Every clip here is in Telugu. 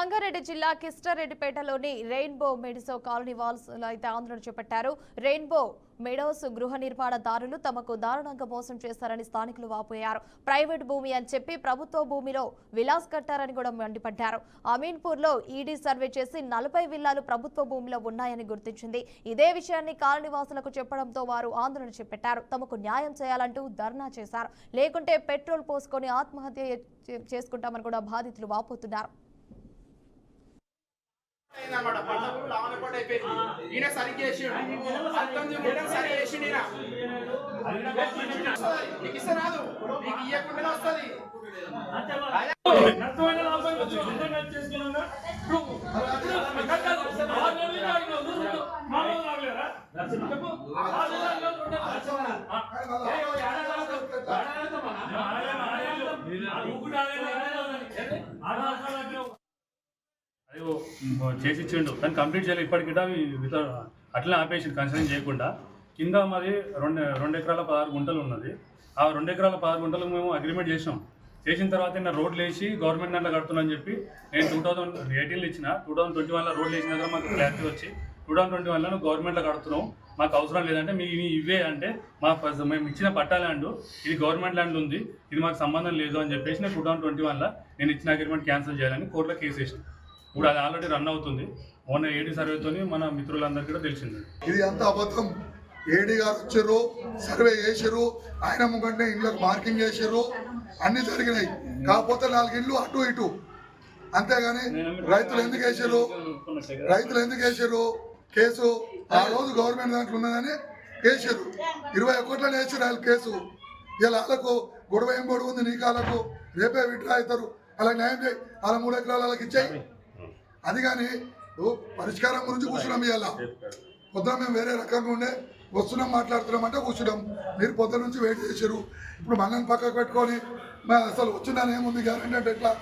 సంగారెడ్డి జిల్లా కిస్టారెడ్డిపేటలోని రెయిన్బో మెడిసో కాలనీ వాల్స్లో అయితే ఆందోళన చేపట్టారు. రెయిన్బో మెడోస్ గృహ నిర్మాణదారులు తమకు దారుణంగా మోసం చేస్తారని స్థానికులు వాపోయారు. ప్రైవేట్ భూమి అని చెప్పి ప్రభుత్వ భూమిలో విలాస్ కట్టారని కూడా మండిపడ్డారు. అమీన్పూర్లో ఈడీ సర్వే చేసి 40 విల్లాలు ప్రభుత్వ భూమిలో ఉన్నాయని గుర్తించింది. ఇదే విషయాన్ని కాలనీవాసులకు చెప్పడంతో వారు ఆందోళన చేపట్టారు. తమకు న్యాయం చేయాలంటూ ధర్నా చేశారు. లేకుంటే పెట్రోల్ పోసుకొని ఆత్మహత్య చేసుకుంటామని కూడా బాధితులు వాపోతున్నారు. అయ్యో చేసి ఇచ్చిండు కానీ కంప్లీట్ చేయాలి. ఇప్పటికిట అట్లనే ఆపేసి కన్సిడర్ చేయకుండా కింద మాది 2 ఎకరాల 16 గుంటలు ఉన్నది. ఆ 2 ఎకరాల 16 గుంటలకు మేము అగ్రిమెంట్ చేసినాం. చేసిన తర్వాత నేను రోడ్లు వేసి గవర్నమెంట్ దాంట్లో కడుతున్నాను చెప్పి నేను 2018 ఇచ్చిన. 2021లో రోడ్లు వేసిన దగ్గర మాకు క్లారిటీ వచ్చి 2021లో గవర్నమెంట్లో కడుతున్నాం, మాకు అవసరం లేదంటే మీ ఇవే అంటే మేము ఇచ్చిన పట్టా ల్యాండ్ ఇది గవర్నమెంట్ ల్యాండ్ ఉంది, ఇది మాకు సంబంధం లేదు అని చెప్పేసి నేను 2021లో నేను ఇచ్చిన అగ్రిమెంట్ క్యాన్సిల్ చేయాలని కోర్టులో కేసు వేసిన. ఇప్పుడు అది ఆల్రెడీ రన్ అవుతుంది. మొన్న ఏడీ సర్వేతో మన మిత్రులందరికీ కూడా తెలిసింది. ఇది అంత అబద్ధం. ఏడీ గారు వచ్చారు, సర్వే చేసారు, ఆయన ముఖంటే ఇళ్ళకి మార్కింగ్ చేసారు, అన్ని జరిగినాయి. కాకపోతే 4 ఇళ్ళు అటు ఇటు, అంతేగాని రైతులు ఎందుకు వేసారు కేసు? ఆ రోజు గవర్నమెంట్ దాంట్లో ఉన్నదని వేసారు. 21 కోట్లని వేసారు వాళ్ళు కేసు. ఇలా వాళ్ళకు గొడవ ఏం గొడవ ఉంది? నీ కాళ్ళకు రేపే విడ్రా అవుతారు. అలా న్యాయం చేయి, అలా 3 ఎకరాలు వాళ్ళకి ఇచ్చాయి. అది కానీ పరిష్కారం గురించి కూర్చున్నాం. ఇవాళ పొద్దున మేము వేరే రకంగా ఉండే వస్తున్నాం, మాట్లాడుతున్నామంటే కూర్చున్నాం. మీరు పొద్దున నుంచి వెయిట్ చేశారు. ఇప్పుడు మనల్ని పక్కకు పెట్టుకొని అసలు వచ్చిందని ఏముంది గ్యారెంటీ అంటే ఎట్లా?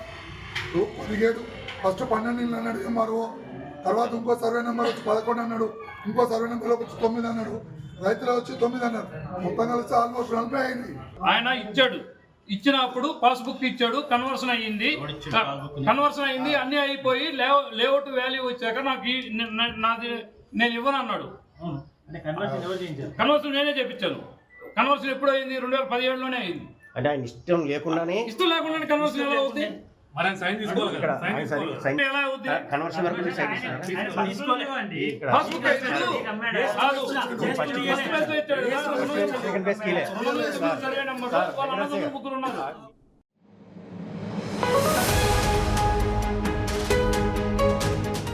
17 ఫస్ట్ 12 ఇళ్ళు అన్నాడు ఎంఆర్ఓ, తర్వాత ఇంకో సర్వే నెంబర్ వచ్చి 11 అన్నాడు, ఇంకో సర్వే నెంబర్లోకి వచ్చి 9 అన్నాడు, రైతులు వచ్చి 9 అన్నారు. మొత్తం కలిసి ఆల్మోస్ట్ 40 అయింది. ఆయన ఇచ్చాడు, ఇచ్చినప్పుడు పాస్బుక్ ఇచ్చాడు, కన్వర్షన్ అయ్యింది, అన్ని అయిపోయి లేఅవుట్ వాల్యూ వచ్చాక నాకు నాది నేను ఇవ్వను అన్నాడు. కన్వర్షన్ నేనే చేపించాను. కన్వర్షన్ ఎప్పుడు అయింది? 2017లోనే అయింది. అంటే ఆయన ఇష్టం లేకుండానే కన్వర్షన్ ఎలా అవుతుంది? మరి సైన్ తీసుకోవాలి కదా. ఎలా అవుతుంది? కన్వర్షన్ వరకు ముగ్గురు ఉన్నారు.